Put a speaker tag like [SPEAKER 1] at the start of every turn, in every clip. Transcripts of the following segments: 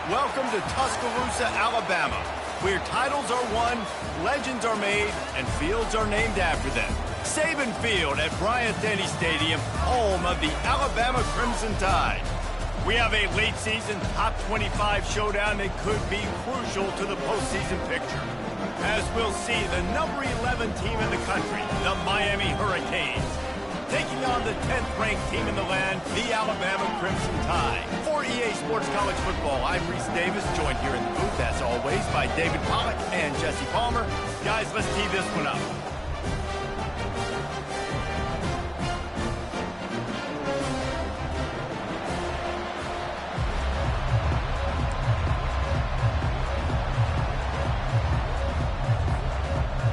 [SPEAKER 1] Welcome to Tuscaloosa, Alabama, where titles are won, legends are made, and fields are named after them. Saban Field at Bryant-Denny Stadium, home of the Alabama Crimson Tide. We have a late-season top 25 showdown that could be crucial to the postseason picture. As we'll see, the number 11 team in the country, the Miami Hurricanes, taking on the 10th-ranked team in the land, the Alabama Crimson Tide. For EA Sports College Football, I'm Reese Davis, joined here in the booth, as always, by David Pollack and Jesse Palmer. Guys, let's tee this one up.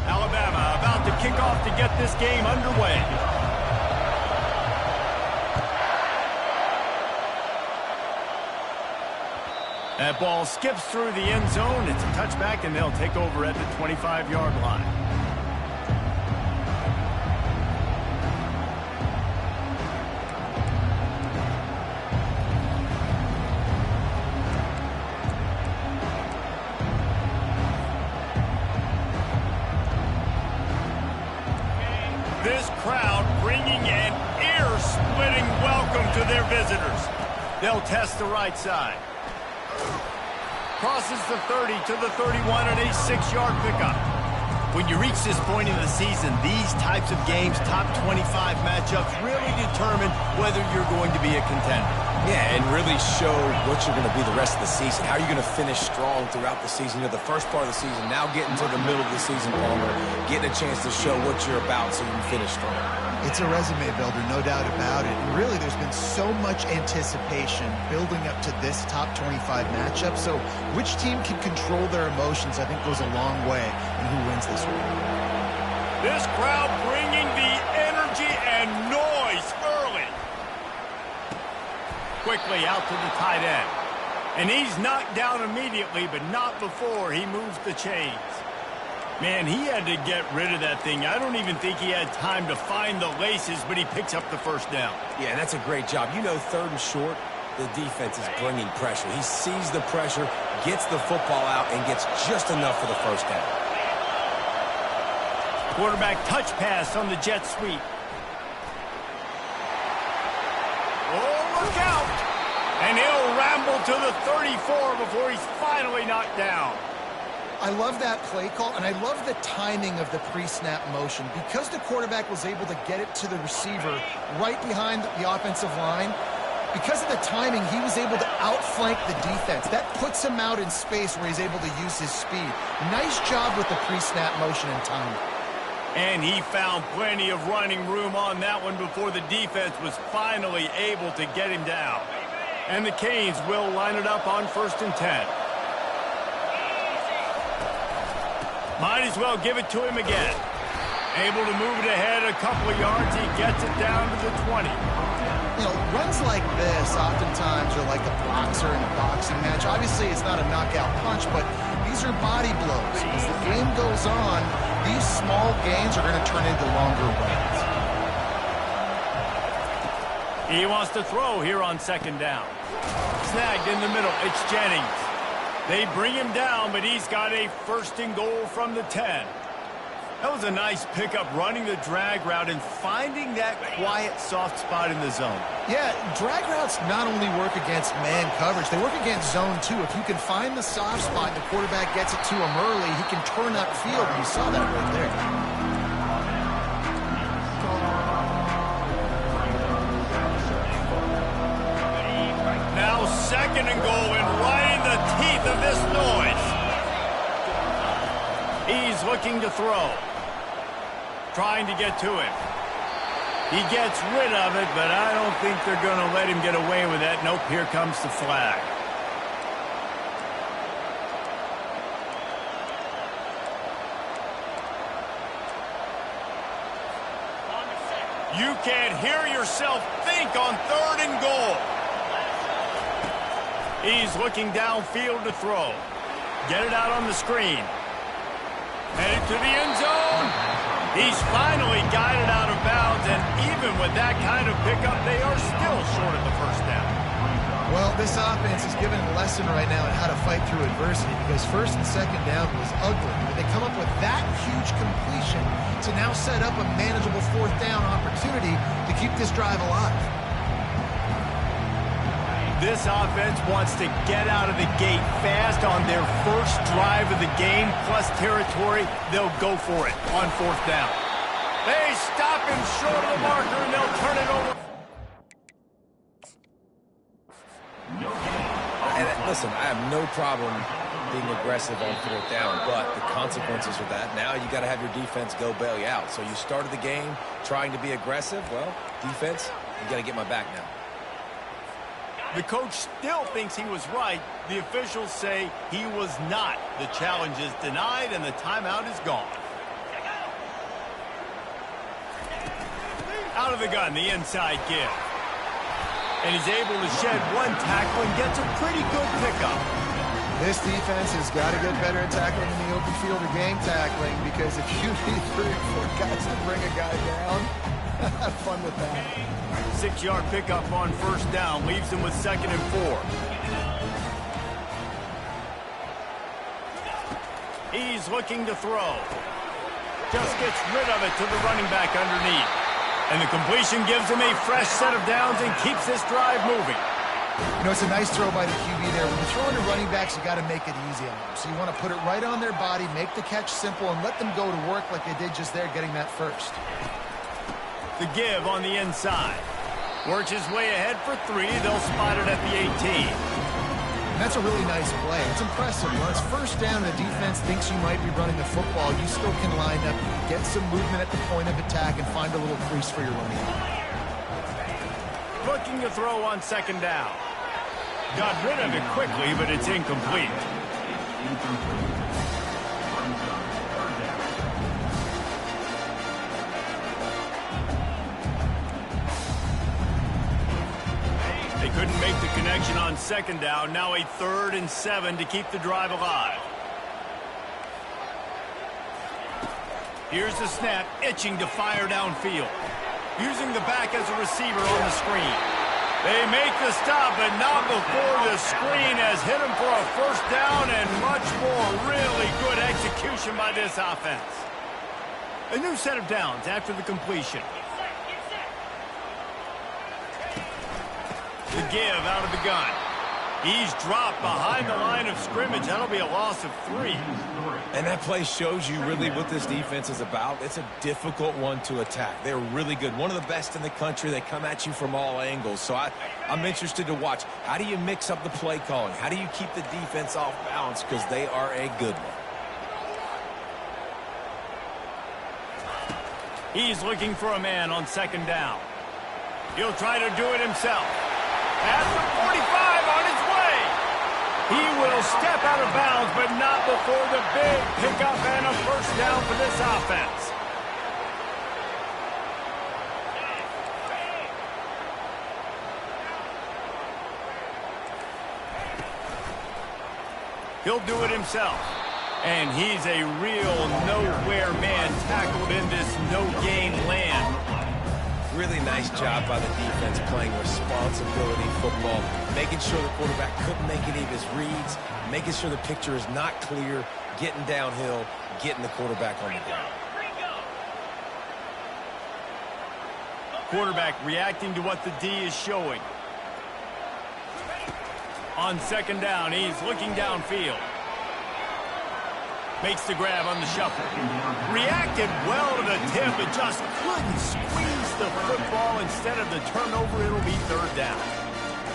[SPEAKER 1] Alabama about to kick off to get this game underway. That ball skips through the end zone. It's a touchback, and they'll take over at the 25-yard line. This crowd bringing an ear-splitting welcome to their visitors. They'll test the right side. Crosses the 30 to the 31 and a 6-yard pickup. When you reach this point in the season, these types of games, top 25 matchups, really determine whether you're going to be a contender.
[SPEAKER 2] Yeah, and really show what you're going to be the rest of the season. How are you going to finish strong throughout the season? You know, the first part of the season, now getting to the middle of the season, Palmer, getting a chance to show what you're about so you can finish strong.
[SPEAKER 3] It's a resume builder, no doubt about it. And really, there's been so much anticipation building up to this top 25 matchup. So which team can control their emotions, I think, goes a long way in who wins this one.
[SPEAKER 1] This crowd bringing the energy and noise early. Quickly out to the tight end. And he's knocked down immediately, but not before he moves the chains. Man, he had to get rid of that thing. I don't even think he had time to find the laces, but he picks up the first down.
[SPEAKER 2] Yeah, that's a great job. You know, third and short, the defense is bringing pressure. He sees the pressure, gets the football out, and gets just enough for the first down.
[SPEAKER 1] Quarterback touch pass on the jet sweep. Oh, look out! And he'll ramble to the 34 before he's finally knocked down.
[SPEAKER 3] I love that play call, and I love the timing of the pre-snap motion. Because the quarterback was able to get it to the receiver right behind the offensive line, because of the timing, he was able to outflank the defense. That puts him out in space where he's able to use his speed. Nice job with the pre-snap motion and timing.
[SPEAKER 1] And he found plenty of running room on that one before the defense was finally able to get him down. And the Canes will line it up on 1st and 10. Might as well give it to him again. Able to move it ahead a couple of yards. He gets it down to the 20.
[SPEAKER 3] You know, runs like this oftentimes are like a boxer in a boxing match. Obviously, it's not a knockout punch, but these are body blows. As the game goes on, these small gains are going to turn into longer wins.
[SPEAKER 1] He wants to throw here on 2nd down. Snagged in the middle. It's Jennings. They bring him down, but he's got a 1st and goal from the 10. That was a nice pickup, running the drag route and finding that quiet, soft spot in the zone.
[SPEAKER 3] Yeah, drag routes not only work against man coverage, they work against zone too. If you can find the soft spot and the quarterback gets it to him early, he can turn up field, and you saw that right there.
[SPEAKER 1] Now 2nd and goal, and right in the teeth of this noise. He's looking to throw. Trying to get to him. He gets rid of it, but I don't think they're going to let him get away with that. Nope, here comes the flag. You can't hear yourself think on 3rd and goal. He's looking downfield to throw. Get it out on the screen. Headed to the end zone. He's finally got it out of bounds, and even with that kind of pickup, they are still short of the 1st down.
[SPEAKER 3] Well, this offense is giving a lesson right now on how to fight through adversity because first and second down was ugly. But they come up with that huge completion to now set up a manageable fourth down opportunity to keep this drive alive.
[SPEAKER 1] This offense wants to get out of the gate fast on their first drive of the game, plus territory. They'll go for it on fourth down. They stop him short of the marker, and they'll turn it over.
[SPEAKER 2] And listen, I have no problem being aggressive on fourth down, but the consequences of that, now you got to have your defense go bail you out. So you started the game trying to be aggressive. Well, defense, you got to get my back now.
[SPEAKER 1] The coach still thinks he was right. The officials say he was not. The challenge is denied, and the timeout is gone. Out of the gun, the inside give. And he's able to shed one tackle and gets a pretty good pickup.
[SPEAKER 3] This defense has got to get better at tackling in the open field or game tackling because if you need 3 or 4 guys to bring a guy down, have fun with that.
[SPEAKER 1] 6-yard pickup on first down leaves him with 2nd and 4. He's looking to throw. Just gets rid of it to the running back underneath. And the completion gives him a fresh set of downs and keeps this drive moving.
[SPEAKER 3] You know, it's a nice throw by the QB there. When you're throwing to running backs, you got to make it easy on them. So you want to put it right on their body, make the catch simple, and let them go to work like they did just there, getting that first.
[SPEAKER 1] The give on the inside. Works his way ahead for 3. They'll spot it at the 18.
[SPEAKER 3] And that's a really nice play. It's impressive. When it's first down and the defense thinks you might be running the football, you still can line up, get some movement at the point of attack, and find a little crease for your running back.
[SPEAKER 1] Looking to throw on 2nd down. Got rid of it quickly, but it's incomplete. They couldn't make the connection on 2nd down. Now a 3rd and 7 to keep the drive alive. Here's the snap, itching to fire downfield. Using the back as a receiver on the screen. They make the stop, but not before the screen has hit him for a first down and much more. Really good execution by this offense. A new set of downs after the completion. The give out of the gun. He's dropped behind the line of scrimmage. That'll be a loss of 3.
[SPEAKER 2] And that play shows you really what this defense is about. It's a difficult one to attack. They're really good. One of the best in the country. They come at you from all angles. So I'm interested to watch. How do you mix up the play calling? How do you keep the defense off balance? Because they are a good one.
[SPEAKER 1] He's looking for a man on 2nd down. He'll try to do it himself. At the 45 on his way. He will step out of bounds, but not before the big pickup and a first down for this offense. He'll do it himself. And he's a real nowhere man tackled in this no-gain land.
[SPEAKER 2] Really nice job by the defense playing responsibility football, making sure the quarterback couldn't make any of his reads, making sure the picture is not clear, getting downhill, getting the quarterback on the ground.
[SPEAKER 1] Quarterback reacting to what the D is showing. On 2nd down, he's looking downfield. Makes the grab on the shuffle. Reacted well to the tip, but just couldn't squeeze the football. Instead of the turnover, it'll be 3rd down.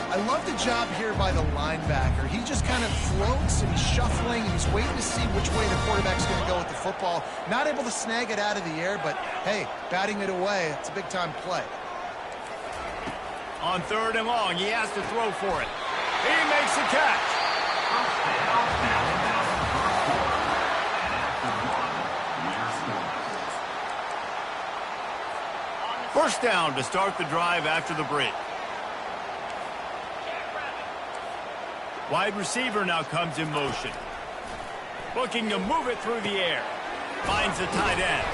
[SPEAKER 3] I love the job here by the linebacker. He just kind of floats and he's shuffling and he's waiting to see which way the quarterback's going to go with the football. Not able to snag it out of the air, but hey, batting it away, it's a big-time play.
[SPEAKER 1] On 3rd and long, he has to throw for it. He makes the catch. First down to start the drive after the break. Wide receiver now comes in motion. Looking to move it through the air. Finds the tight end.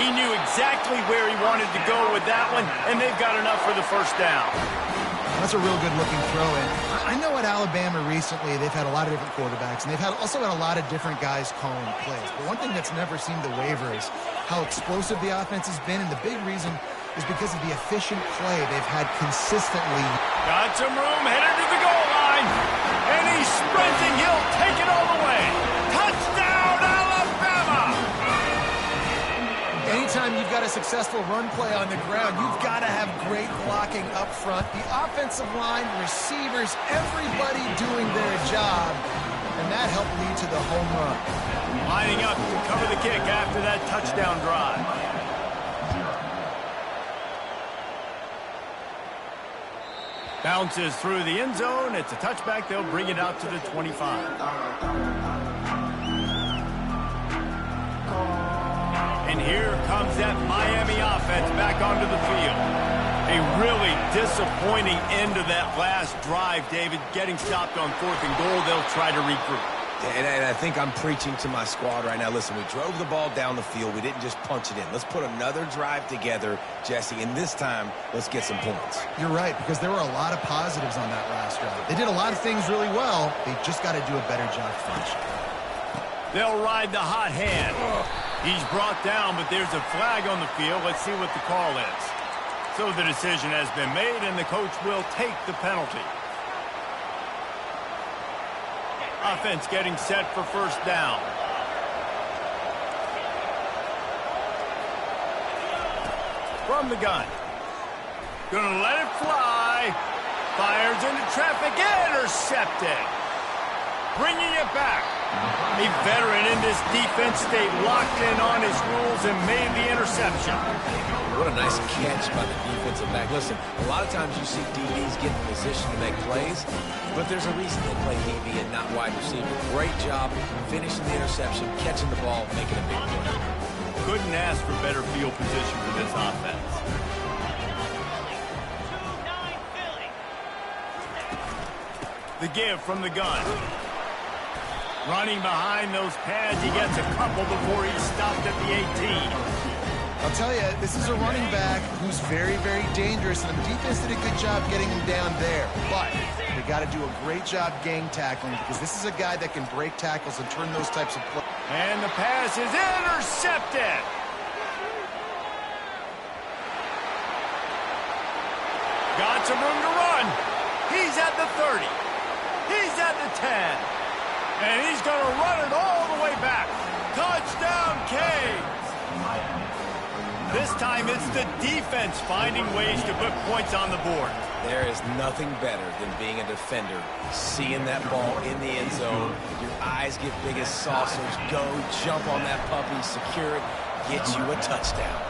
[SPEAKER 1] He knew exactly where he wanted to go with that one, and they've got enough for the first down.
[SPEAKER 3] That's a real good-looking throw in. I know at Alabama recently they've had a lot of different quarterbacks, and they've also had a lot of different guys calling plays. But one thing that's never seemed to waver is how explosive the offense has been, and the big reason is because of the efficient play they've had consistently.
[SPEAKER 1] Got some room, headed to the goal line, and he's sprinting. He'll take it all the way. Touchdown, Alabama!
[SPEAKER 3] Anytime you've got a successful run play on the ground, you've got to have great blocking up front. The offensive line, receivers, everybody doing their job, and that helped lead to the home run.
[SPEAKER 1] Lining up to cover the kick after that touchdown drive. Bounces through the end zone. It's a touchback. They'll bring it out to the 25. And here comes that Miami offense back onto the field. A really disappointing end of that last drive, David. Getting stopped on 4th and goal, they'll try to regroup.
[SPEAKER 2] And I think I'm preaching to my squad right now. Listen, we drove the ball down the field. We didn't just punch it in. Let's put another drive together, Jesse, and this time, let's get some points.
[SPEAKER 3] You're right, because there were a lot of positives on that last drive. They did a lot of things really well. They just got to do a better job finishing.
[SPEAKER 1] They'll ride the hot hand. He's brought down, but there's a flag on the field. Let's see what the call is. So the decision has been made, and the coach will take the penalty. Offense getting set for first down. From the gun. Gonna let it fly. Fires into traffic. Intercepted. Bringing it back. A veteran in this defense stayed locked in on his rules and made the interception.
[SPEAKER 2] What a nice catch by the defensive back. Listen, a lot of times you see DBs get in position to make plays, but there's a reason they play DB and not wide receiver. Great job finishing the interception, catching the ball, making a big play.
[SPEAKER 1] Couldn't ask for better field position for this offense. The give from the gun. Running behind those pads, he gets a couple before he's stopped at the 18.
[SPEAKER 3] I'll tell you, this is a running back who's very, very dangerous, and the defense did a good job getting him down there. But they got to do a great job gang tackling, because this is a guy that can break tackles and turn those types of plays.
[SPEAKER 1] And the pass is intercepted. Got some room to run. He's at the 30. He's at the 10. And he's going to run it all the way back. Touchdown, Canes. This time it's the defense finding ways to put points on the board.
[SPEAKER 2] There is nothing better than being a defender, seeing that ball in the end zone. Your eyes get big as saucers. Go, jump on that puppy, secure it, get you a touchdown.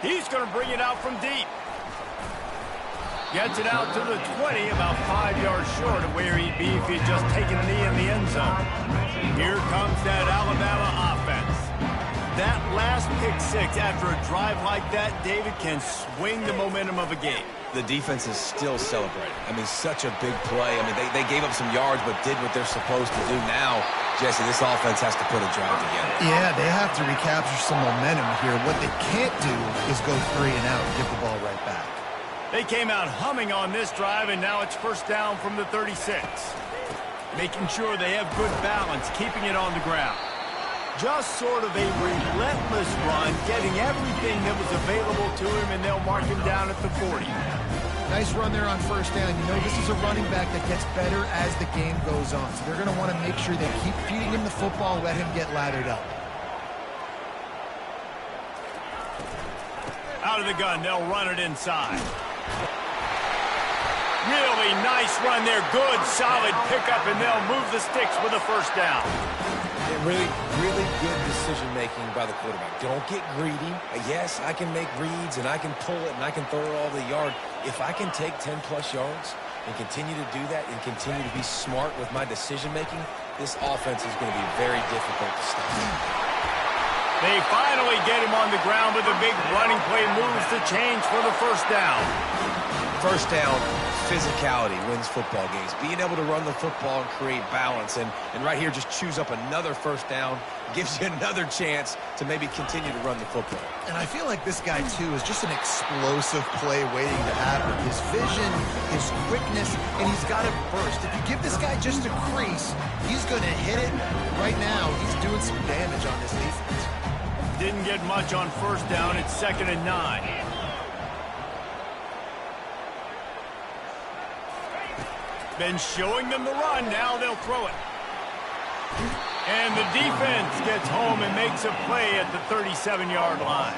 [SPEAKER 1] He's going to bring it out from deep. Gets it out to the 20, about 5 yards short of where he'd be if he'd just taken a knee in the end zone. Here comes that Alabama offense. That last pick six after a drive like that, David, can swing the momentum of a game.
[SPEAKER 2] The defense is still celebrating. I mean, such a big play. I mean, they gave up some yards but did what they're supposed to do. Now, Jesse, this offense has to put a drive together.
[SPEAKER 3] Yeah, they have to recapture some momentum here. What they can't do is go 3 and out and give the ball right back.
[SPEAKER 1] They came out humming on this drive, and now it's first down from the 36. Making sure they have good balance, keeping it on the ground. Just sort of a relentless run, getting everything that was available to him, and they'll mark him down at the 40.
[SPEAKER 3] Nice run there on first down. You know, this is a running back that gets better as the game goes on. So they're going to want to make sure they keep feeding him the football, let him get lathered up.
[SPEAKER 1] Out of the gun, they'll run it inside. Really nice run there. Good, solid pickup, and they'll move the sticks with a first down.
[SPEAKER 2] Really, really good decision-making by the quarterback. Don't get greedy. Yes, I can make reads, and I can pull it, and I can throw it all the yard. If I can take 10-plus yards and continue to do that and continue to be smart with my decision-making, this offense is going to be very difficult to stop.
[SPEAKER 1] They finally get him on the ground, but the big running play moves the change for the first down.
[SPEAKER 2] First down, physicality wins football games. Being able to run the football and create balance. And right here, just choose up another first down. Gives you another chance to maybe continue to run the football.
[SPEAKER 3] And I feel like this guy, too, is just an explosive play waiting to happen. His vision, his quickness, and he's got it burst. If you give this guy just a crease, he's going to hit it. Right now, he's doing some damage on this defense.
[SPEAKER 1] Didn't get much on first down. It's 2nd and 9. Been showing them the run. Now they'll throw it. And the defense gets home and makes a play at the 37-yard line.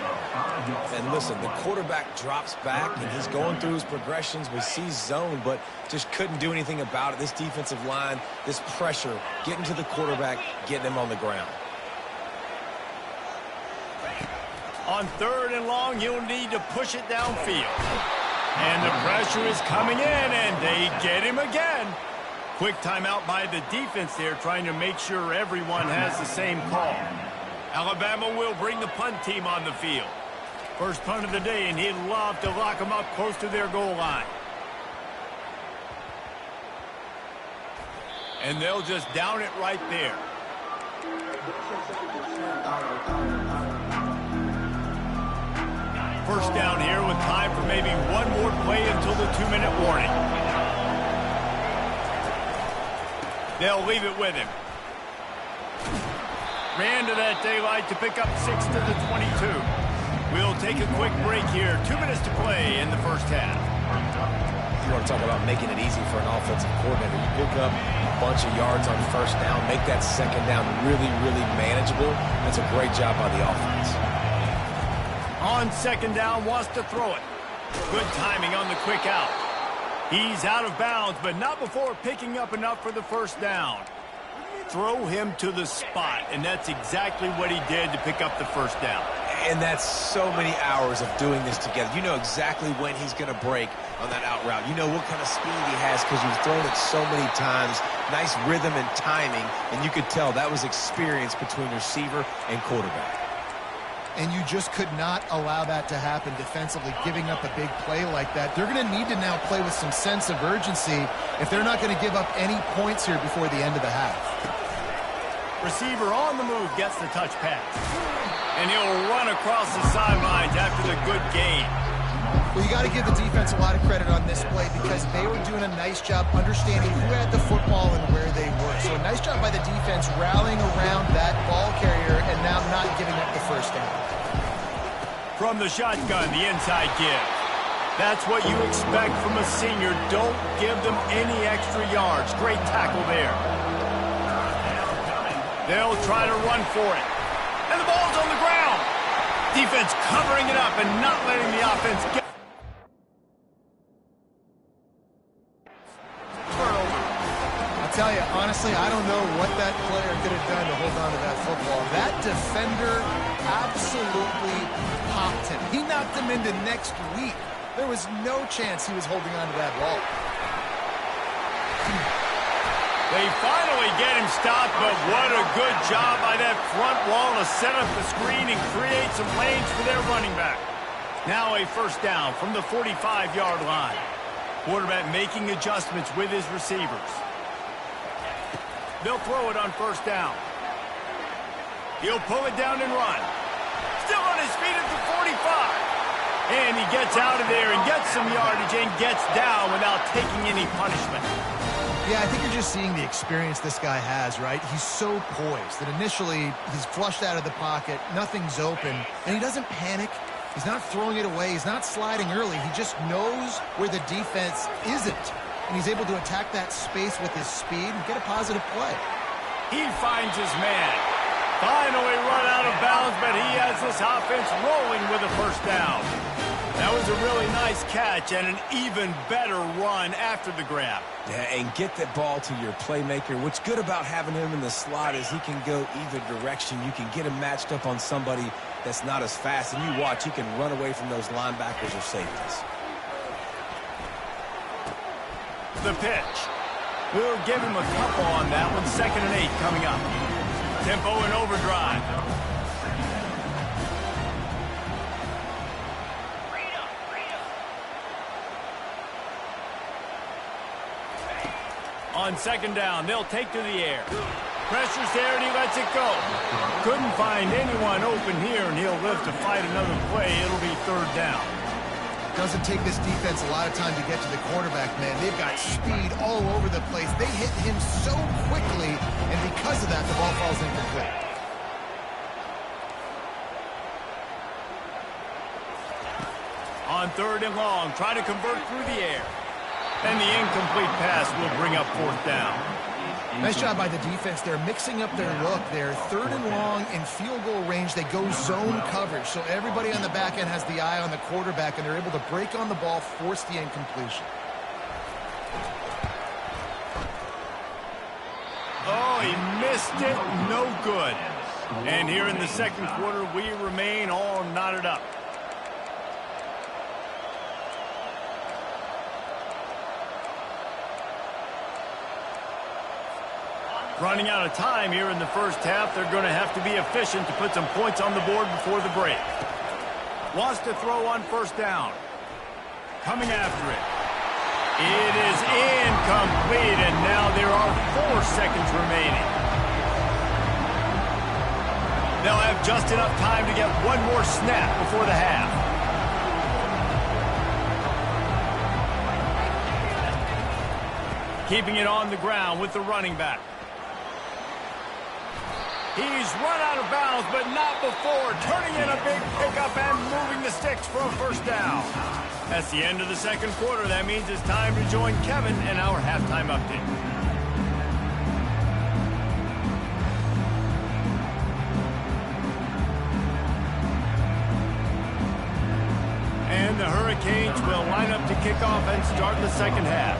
[SPEAKER 2] And listen, the quarterback drops back, and he's going through his progressions. We see zone, but just couldn't do anything about it. This defensive line, this pressure, getting to the quarterback, getting him on the ground.
[SPEAKER 1] On 3rd and long, he'll need to push it downfield. And the pressure is coming in, and they get him again. Quick timeout by the defense there, trying to make sure everyone has the same call. Alabama will bring the punt team on the field. First punt of the day, and he'd love to lock them up close to their goal line. And they'll just down it right there. First down here with time for maybe one more play until the 2-minute warning. They'll leave it with him. Ran to that daylight to pick up 6 to the 22. We'll take a quick break here. 2 minutes to play in the first half.
[SPEAKER 2] You want to talk about making it easy for an offensive coordinator. You pick up a bunch of yards on first down, make that second down really, really manageable. That's a great job by the offense.
[SPEAKER 1] On 2nd down, wants to throw it. Good timing on the quick out. He's out of bounds, but not before picking up enough for the first down. Throw him to the spot, and that's exactly what he did to pick up the first down.
[SPEAKER 2] And that's so many hours of doing this together. You know exactly when he's going to break on that out route. You know what kind of speed he has because you've thrown it so many times. Nice rhythm and timing, and you could tell that was experience between receiver and quarterback.
[SPEAKER 3] And you just could not allow that to happen defensively, giving up a big play like that. They're going to need to now play with some sense of urgency if they're not going to give up any points here before the end of the half.
[SPEAKER 1] Receiver on the move gets the touch pass. And he'll run across the sidelines after the good gain.
[SPEAKER 3] Well, you got to give the defense a lot of credit on this play because they were doing a nice job understanding who had the football and where they were. So a nice job by the defense rallying around that ball carrier and now not giving up the first down.
[SPEAKER 1] From the shotgun, the inside give. That's what you expect from a senior. Don't give them any extra yards. Great tackle there. They'll try to run for it. And the ball's on the ground. Defense covering it up and not letting the offense get.
[SPEAKER 3] Tell you, honestly, I don't know what that player could have done to hold on to that football. That defender absolutely popped him. He knocked him into next week. There was no chance he was holding on to that ball.
[SPEAKER 1] They finally get him stopped, but what a good job by that front wall to set up the screen and create some lanes for their running back. Now a first down from the 45-yard line. Quarterback making adjustments with his receivers. They'll throw it on first down. He'll pull it down and run. Still on his feet at the 45. And he gets out of there and gets some yardage and gets down without taking any punishment.
[SPEAKER 3] Yeah, I think you're just seeing the experience this guy has, right? He's so poised that initially he's flushed out of the pocket, nothing's open, and he doesn't panic. He's not throwing it away. He's not sliding early. He just knows where the defense isn't. And he's able to attack that space with his speed and get a positive play.
[SPEAKER 1] He finds his man. Finally run out of bounds, but he has this offense rolling with a first down. That was a really nice catch and an even better run after the grab.
[SPEAKER 2] Yeah, and get that ball to your playmaker. What's good about having him in the slot is he can go either direction. You can get him matched up on somebody that's not as fast, and you watch, he can run away from those linebackers or safeties.
[SPEAKER 1] The pitch. We'll give him a couple on that one. 2nd and 8 coming up. Tempo and overdrive. On second down, they'll take to the air. Pressure's there, and he lets it go. Couldn't find anyone open here, and he'll live to fight another play. It'll be third down.
[SPEAKER 3] Doesn't take this defense a lot of time to get to the quarterback, man. They've got speed all over the place. They hit him so quickly, and because of that, the ball falls incomplete.
[SPEAKER 1] On third and long, try to convert through the air. And the incomplete pass will bring up fourth down.
[SPEAKER 3] Nice job by the defense. They're mixing up their look. They're third and long in field goal range. They go zone coverage. So everybody on the back end has the eye on the quarterback, and they're able to break on the ball, force the incompletion.
[SPEAKER 1] Oh, he missed it. No good. And here in the second quarter, we remain all knotted up. Running out of time here in the first half. They're going to have to be efficient to put some points on the board before the break. Wants to throw on first down. Coming after it. It is incomplete, and now there are 4 seconds remaining. They'll have just enough time to get one more snap before the half. Keeping it on the ground with the running back. He's run out of bounds, but not before turning in a big pickup and moving the sticks for a first down. That's the end of the second quarter. That means it's time to join Kevin in our halftime update. And the Hurricanes will line up to kick off and start the second half.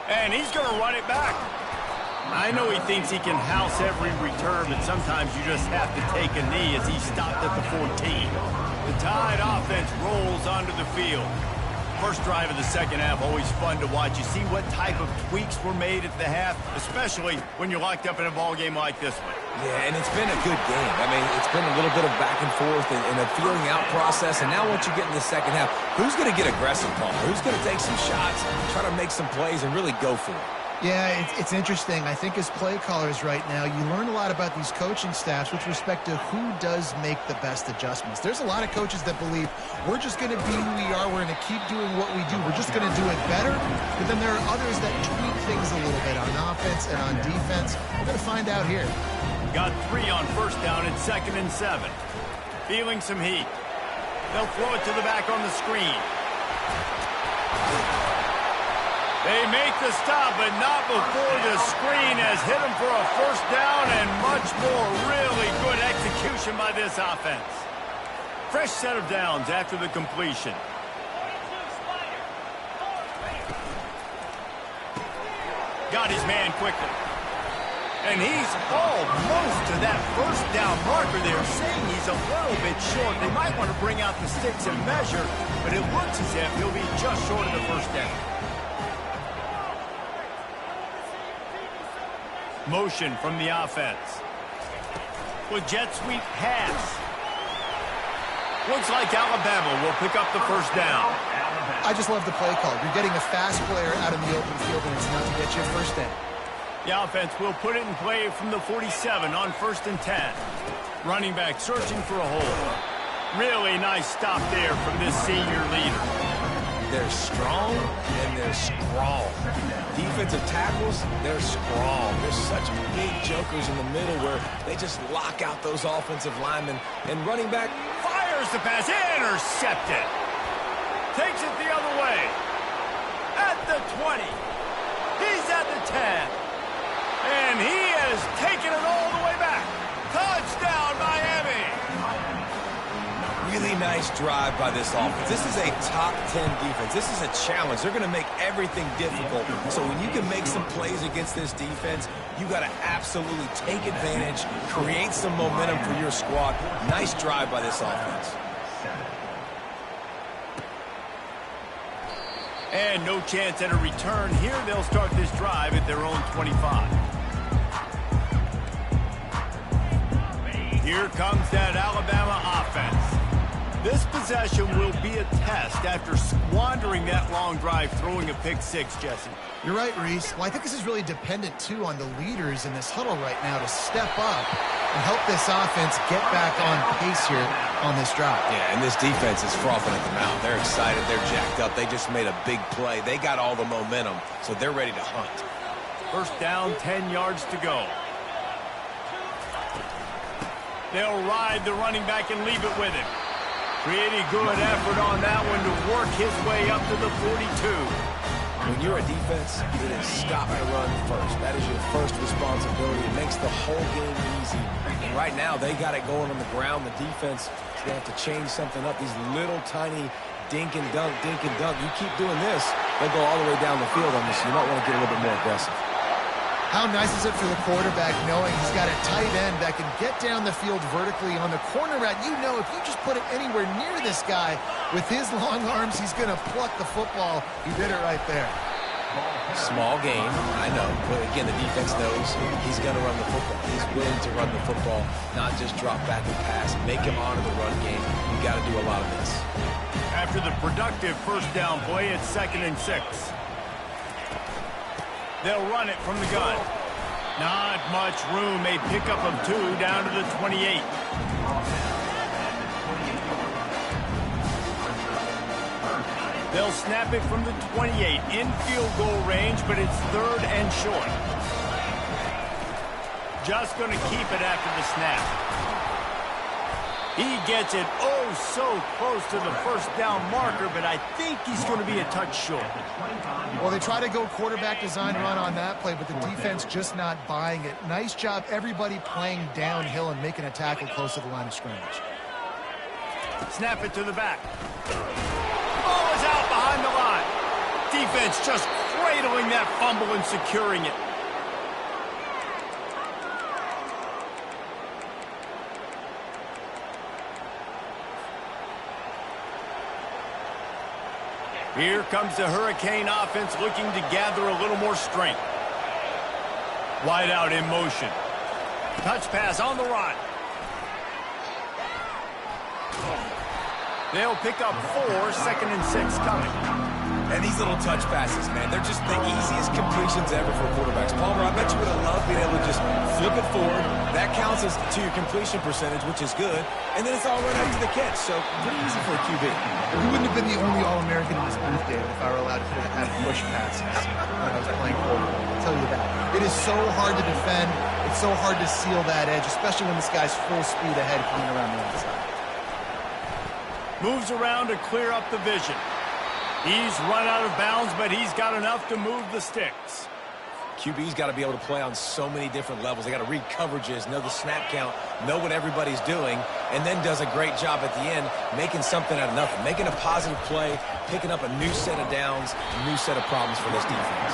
[SPEAKER 1] And he's going to run it back. I know he thinks he can house every return, but sometimes you just have to take a knee as he stopped at the 14. The Tide offense rolls onto the field. First drive of the second half, always fun to watch. You see what type of tweaks were made at the half, especially when you're locked up in a ball game like this one.
[SPEAKER 2] Yeah, and it's been a good game. I mean, it's been a little bit of back and forth and a feeling out process. And now once you get in the second half, who's going to get aggressive, Paul? Who's going to take some shots, try to make some plays, and really go for it?
[SPEAKER 3] Yeah, it's interesting. I think as play callers right now, you learn a lot about these coaching staffs with respect to who does make the best adjustments. There's a lot of coaches that believe we're just going to be who we are. We're going to keep doing what we do. We're just going to do it better. But then there are others that tweak things a little bit on offense and on defense. We're going to find out here.
[SPEAKER 1] Got 3 on first down and 2nd and 7. Feeling some heat. They'll throw it to the back on the screen. They make the stop, but not before the screen has hit them for a first down and much more. Really good execution by this offense. Fresh set of downs after the completion. Got his man quickly. And he's almost to that first down marker there, saying he's a little bit short. They might want to bring out the sticks and measure, but it looks as if he'll be just short of the first down. Motion from the offense. With jet sweep pass. Looks like Alabama will pick up the first down.
[SPEAKER 3] I just love the play call. You're getting a fast player out in the open field, and it's enough to get you a first down.
[SPEAKER 1] The offense will put it in play from the 47 on 1st and 10. Running back searching for a hole. Really nice stop there from this senior leader.
[SPEAKER 2] They're strong and they're scrawl. Defensive tackles, they're scrawl. They're such big jokers in the middle where they just lock out those offensive linemen. And running back
[SPEAKER 1] fires the pass, intercepted. Takes it the other way. At the 20. He's at the 10. And he has taken it all the way back. Touchdown, Miami.
[SPEAKER 2] Really nice drive by this offense. This is a top 10 defense. This is a challenge. They're going to make everything difficult. So when you can make some plays against this defense, you got to absolutely take advantage, create some momentum for your squad. Nice drive by this offense.
[SPEAKER 1] And no chance at a return here. They'll start this drive at their own 25. Here comes that Alabama offense. This possession will be a test after squandering that long drive, throwing a pick six, Jesse.
[SPEAKER 3] You're right, Reese. Well, I think this is really dependent, too, on the leaders in this huddle right now to step up and help this offense get back on pace here on this drive.
[SPEAKER 2] Yeah, and this defense is frothing at the mouth. They're excited. They're jacked up. They just made a big play. They got all the momentum, so they're ready to hunt.
[SPEAKER 1] First down, 10 yards to go. They'll ride the running back and leave it with him. Pretty good effort on that one to work his way up to the 42.
[SPEAKER 2] When you're a defense, it is stop the run first. That is your first responsibility. It makes the whole game easy. And right now, they got it going on the ground. The defense is going to have to change something up. These little tiny dink and dunk, dink and dunk. You keep doing this, they'll go all the way down the field on this. You might want to get a little bit more aggressive.
[SPEAKER 3] How nice is it for the quarterback knowing he's got a tight end that can get down the field vertically on the corner route? You know if you just put it anywhere near this guy with his long arms, he's going to pluck the football. He did it right there.
[SPEAKER 2] Small game, I know. But again, the defense knows he's going to run the football. He's willing to run the football, not just drop back and pass. Make him honor the run game. You got to do a lot of this.
[SPEAKER 1] After the productive first down play, it's 2nd and 6. They'll run it from the gun. Not much room. A pickup of 2 down to the 28. They'll snap it from the 28 in field goal range, but it's 3rd and short. Just going to keep it after the snap. He gets it so close to the first down marker, but I think he's going to be a touch short.
[SPEAKER 3] Well, they try to go quarterback design run on that play, but the defense just not buying it. Nice job, everybody playing downhill and making a tackle close to the line of scrimmage.
[SPEAKER 1] Snap it to the back. Ball is out behind the line. Defense just cradling that fumble and securing it. Here comes the Hurricane offense looking to gather a little more strength. Wide out in motion. Touch pass on the run. They'll pick up 4, 2nd and 6 coming.
[SPEAKER 2] And these little touch passes, man, they're just the easiest completions ever for quarterbacks. Palmer, I bet you would have loved being able to just flip it forward. That counts as to your completion percentage, which is good. And then it's all right after the catch, so pretty easy for a QB.
[SPEAKER 3] We wouldn't have been the only All-American in this booth, David, if I were allowed to have push passes when I was playing quarterback. I'll tell you that. It is so hard to defend. It's so hard to seal that edge, especially when this guy's full speed ahead coming around the outside.
[SPEAKER 1] Moves around to clear up the vision. He's run out of bounds, but he's got enough to move the sticks.
[SPEAKER 2] QB's got to be able to play on so many different levels. They got to read coverages, know the snap count, know what everybody's doing, and then does a great job at the end making something out of nothing, making a positive play, picking up a new set of downs, a new set of problems for this defense.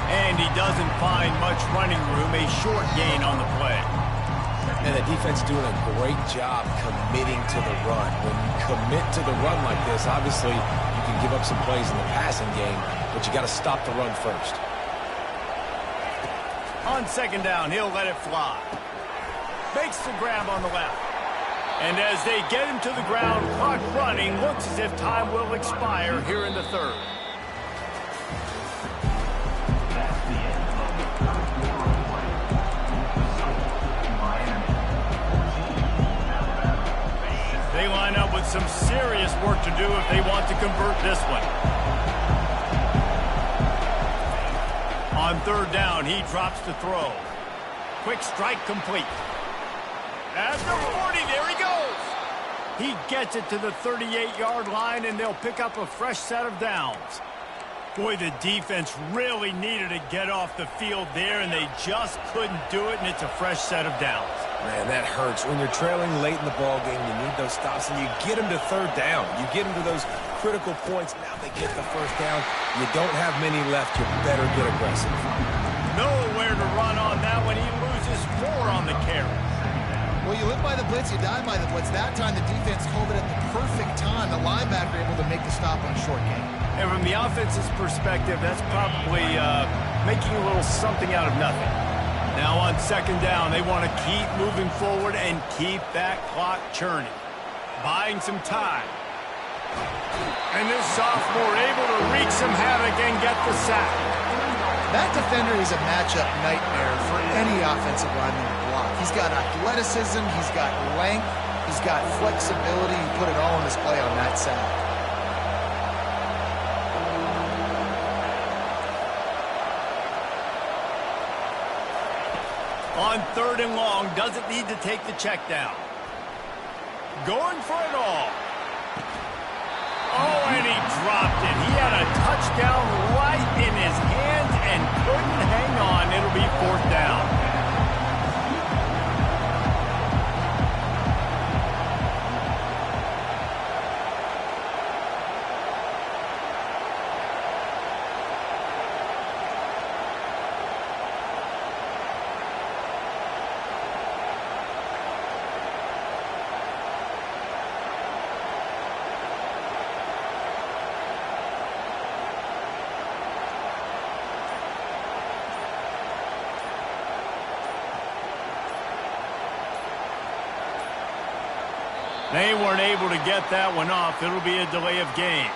[SPEAKER 1] And he doesn't find much running room, a short gain on the play.
[SPEAKER 2] And the defense doing a great job committing to the run. When you commit to the run like this, obviously you can give up some plays in the passing game, but you got to stop the run first.
[SPEAKER 1] On 2nd down, he'll let it fly. Makes the grab on the left. And as they get him to the ground, clock running, looks as if time will expire here in the 3rd. They line up with some serious work to do if they want to convert this one. On 3rd down, he drops to throw. Quick strike complete. At the 40, there he goes. He gets it to the 38-yard line, and they'll pick up a fresh set of downs. Boy, the defense really needed to get off the field there, and they just couldn't do it, and it's a fresh set of downs.
[SPEAKER 2] Man, that hurts. When you're trailing late in the ball game, you need those stops, and you get them to 3rd down. You get them to those critical points. Now they get the 1st down. You don't have many left. You better get aggressive.
[SPEAKER 1] Nowhere to run on that one. He loses 4 on the carry.
[SPEAKER 3] Well, you live by the blitz, you die by the blitz. That time the defense called it at the perfect time. The linebacker able to make the stop on a short game.
[SPEAKER 1] And from the offense's perspective, that's probably making a little something out of nothing. Now on 2nd down, they want to keep moving forward and keep that clock churning. buying some time. And this sophomore able to wreak some havoc and get the sack.
[SPEAKER 3] That defender is a matchup nightmare for any offensive lineman to block. He's got athleticism, he's got length, he's got flexibility. He put it all on display on that sack.
[SPEAKER 1] On 3rd and long, doesn't need to take the check down. Going for it all. Oh, and he dropped it. He had a touchdown right in his hands and couldn't hang on. It'll be 4th down. They weren't able to get that one off. It'll be a delay of game.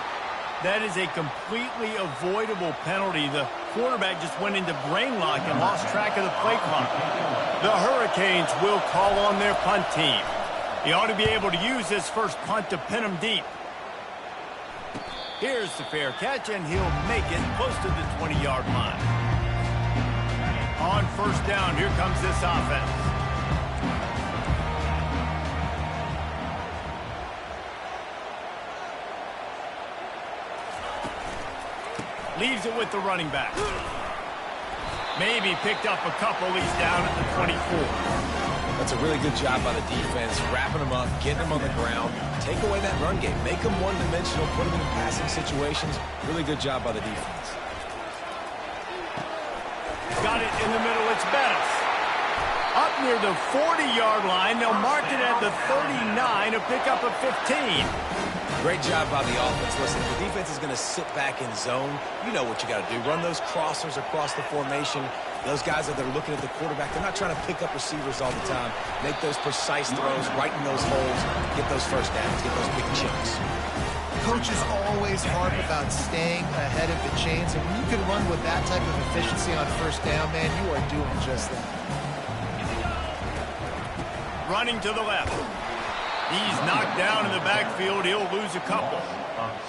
[SPEAKER 1] That is a completely avoidable penalty. The quarterback just went into brain lock and lost track of the play clock. The Hurricanes will call on their punt team. He ought to be able to use this first punt to pin him deep. Here's the fair catch, and he'll make it close to the 20-yard line. On 1st down, here comes this offense. Leaves it with the running back. Maybe picked up a couple. He's down at the 24.
[SPEAKER 2] That's a really good job by the defense, wrapping them up, getting them on the ground. Take away that run game. Make them one-dimensional, put them in passing situations. Really good job by the defense.
[SPEAKER 1] Got it in the middle. It's Bettis. Up near the 40-yard line. They'll mark it at the 39 to pick up a 15.
[SPEAKER 2] Great job by the offense. Listen, if the defense is going to sit back in zone, you know what you got to do. Run those crossers across the formation. Those guys that are looking at the quarterback, they're not trying to pick up receivers all the time. Make those precise throws, right in those holes, get those first downs, get those big chunks.
[SPEAKER 3] Coaches always harp about staying ahead of the chains, and when you can run with that type of efficiency on 1st down, man, you are doing just that.
[SPEAKER 1] Running to the left. He's knocked down in the backfield. He'll lose a couple.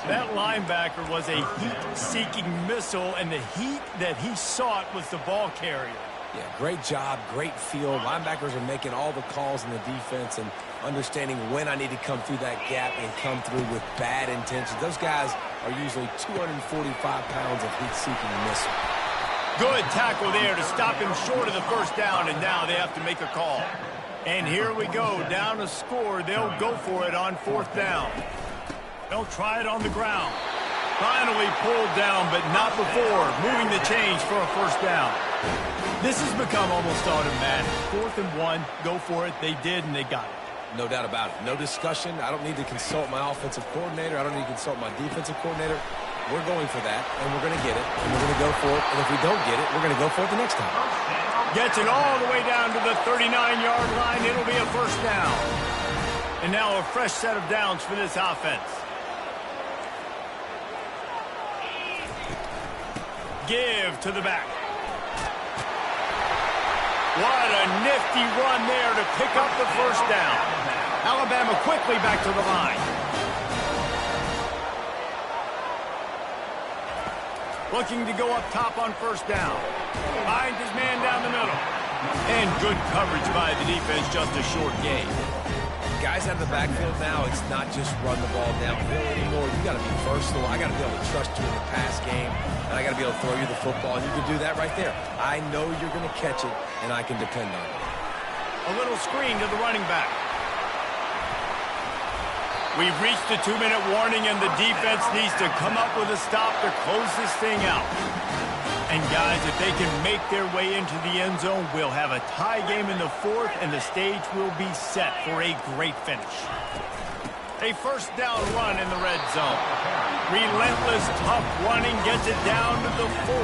[SPEAKER 1] That linebacker was a heat-seeking missile, and the heat that he sought was the ball carrier.
[SPEAKER 2] Yeah, great job, great feel. Linebackers are making all the calls in the defense and understanding when I need to come through that gap and come through with bad intentions. Those guys are usually 245 pounds of heat-seeking missile.
[SPEAKER 1] Good tackle there to stop him short of the 1st down, and now they have to make a call. And here we go, down a score. They'll go for it on 4th down. They'll try it on the ground. Finally pulled down, but not before moving the chains for a 1st down. This has become almost automatic. 4th and 1, go for it. They did, and they got it.
[SPEAKER 2] No doubt about it. No discussion. I don't need to consult my offensive coordinator. I don't need to consult my defensive coordinator. We're going for that, and we're going to get it, and we're going to go for it. And if we don't get it, we're going to go for it the next time.
[SPEAKER 1] Gets it all the way down to the 39-yard line. It'll be a 1st down. And now a fresh set of downs for this offense. Give to the back. What a nifty run there to pick up the 1st down. Alabama quickly back to the line. Looking to go up top on 1st down. Finds his man down the middle. And good coverage by the defense, just a short gain.
[SPEAKER 2] Guys out of the backfield now, it's not just run the ball downhill anymore. You got to be versatile. I got to be able to trust you in the pass game, and I got to be able to throw you the football, and you can do that right there. I know you're going to catch it, and I can depend on it.
[SPEAKER 1] A little screen to the running back. We've reached the 2-minute warning, and the defense needs to come up with a stop to close this thing out. And, guys, if they can make their way into the end zone, we'll have a tie game in the 4th, and the stage will be set for a great finish. A 1st down run in the red zone. Relentless, tough running gets it down to the 4.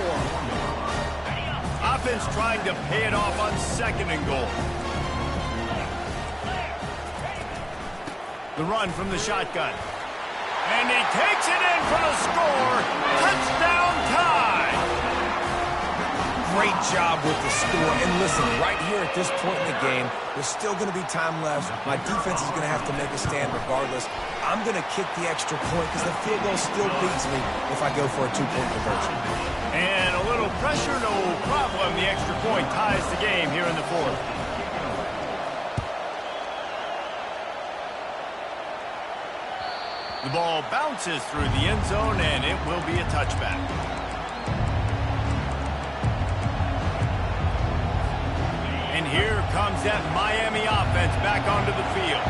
[SPEAKER 1] Offense trying to pay it off on 2nd and goal. The run from the shotgun. And he takes it in for the score. Touchdown tie.
[SPEAKER 2] Great job with the score. And listen, right here at this point in the game, there's still going to be time left. My defense is going to have to make a stand regardless. I'm going to kick the extra point because the field goal still beats me if I go for a two-point conversion.
[SPEAKER 1] And a little pressure, no problem. The extra point ties the game here in the fourth. The ball bounces through the end zone, and it will be a touchback. And here comes that Miami offense back onto the field.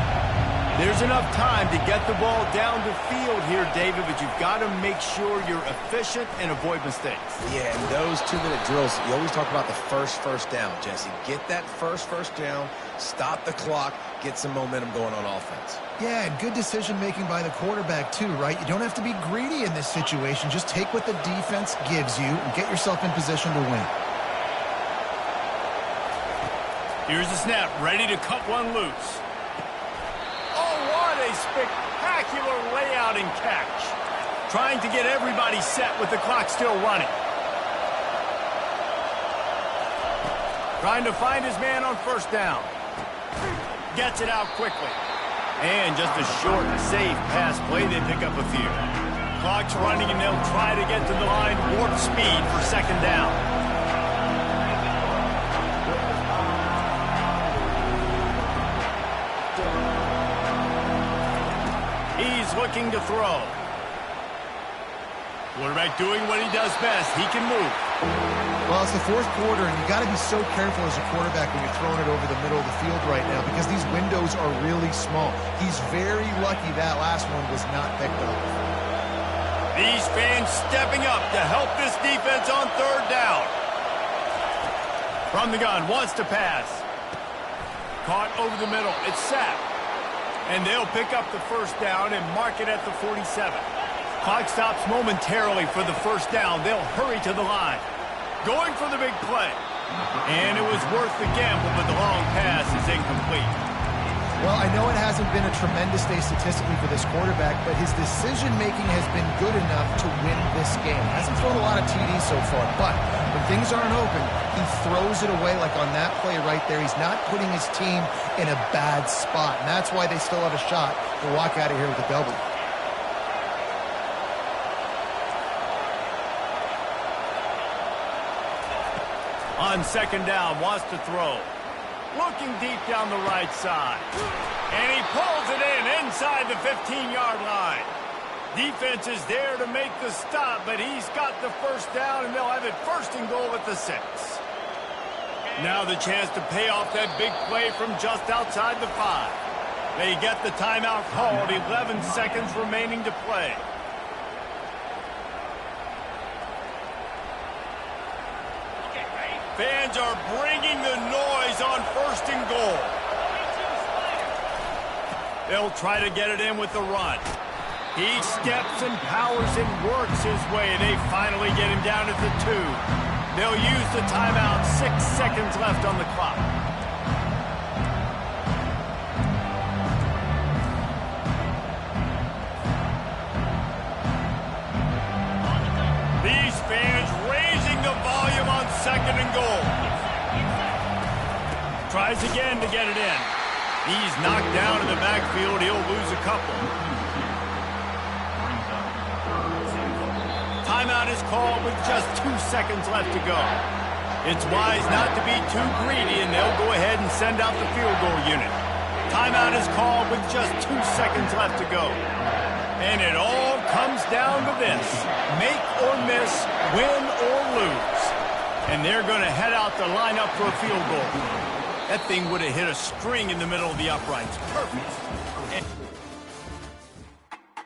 [SPEAKER 1] There's enough time to get the ball down the field here, David, but you've got to make sure you're efficient and avoid mistakes.
[SPEAKER 2] Yeah, and those 2-minute drills, you always talk about the first down, Jesse. Get that first down, stop the clock, get some momentum going on offense.
[SPEAKER 3] Yeah, and good decision-making by the quarterback, too, right? You don't have to be greedy in this situation. Just take what the defense gives you and get yourself in position to win.
[SPEAKER 1] Here's the snap, ready to cut one loose. Oh, what a spectacular layout and catch. Trying to get everybody set with the clock still running. Trying to find his man on first down. Gets it out quickly. And just a short, safe pass play, they pick up a few. Clock's running, and they'll try to get to the line, warp speed for second down. He's looking to throw. Quarterback doing what he does best. He can move.
[SPEAKER 3] Well, it's the fourth quarter, and you've got to be so careful as a quarterback when you're throwing it over the middle of the field right now because these windows are really small. He's very lucky that last one was not picked up.
[SPEAKER 1] These fans stepping up to help this defense on third down. From the gun, wants to pass. Caught over the middle. It's sacked. And they'll pick up the first down and mark it at the 47. Clock stops momentarily for the first down. They'll hurry to the line. Going for the big play. And it was worth the gamble, but the long pass is incomplete.
[SPEAKER 3] Well, I know it hasn't been a tremendous day statistically for this quarterback, but his decision-making has been good enough to win this game. Hasn't thrown a lot of TDs so far, but when things aren't open, he throws it away like on that play right there. He's not putting his team in a bad spot, and that's why they still have a shot to walk out of here with a W.
[SPEAKER 1] On second down, wants to throw. Looking deep down the right side. And he pulls it in inside the 15-yard line. Defense is there to make the stop, but he's got the first down, and they'll have it first and goal at the 6. Now the chance to pay off that big play from just outside the 5. They get the timeout called, 11 seconds remaining to play. Fans are bringing the noise on first and goal. They'll try to get it in with the run. He steps and powers and works his way. They finally get him down at the 2. They'll use the timeout. 6 seconds left on the clock. These fans raising the volume on second and goal. Tries again to get it in. He's knocked down in the backfield. He'll lose a couple. Timeout is called with just 2 seconds left to go. It's wise not to be too greedy, and they'll go ahead and send out the field goal unit. Timeout is called with just 2 seconds left to go. And it all comes down to this. Make or miss, win or lose. And they're going to head out to line up for a field goal. That thing would have hit a string in the middle of the uprights. Perfect.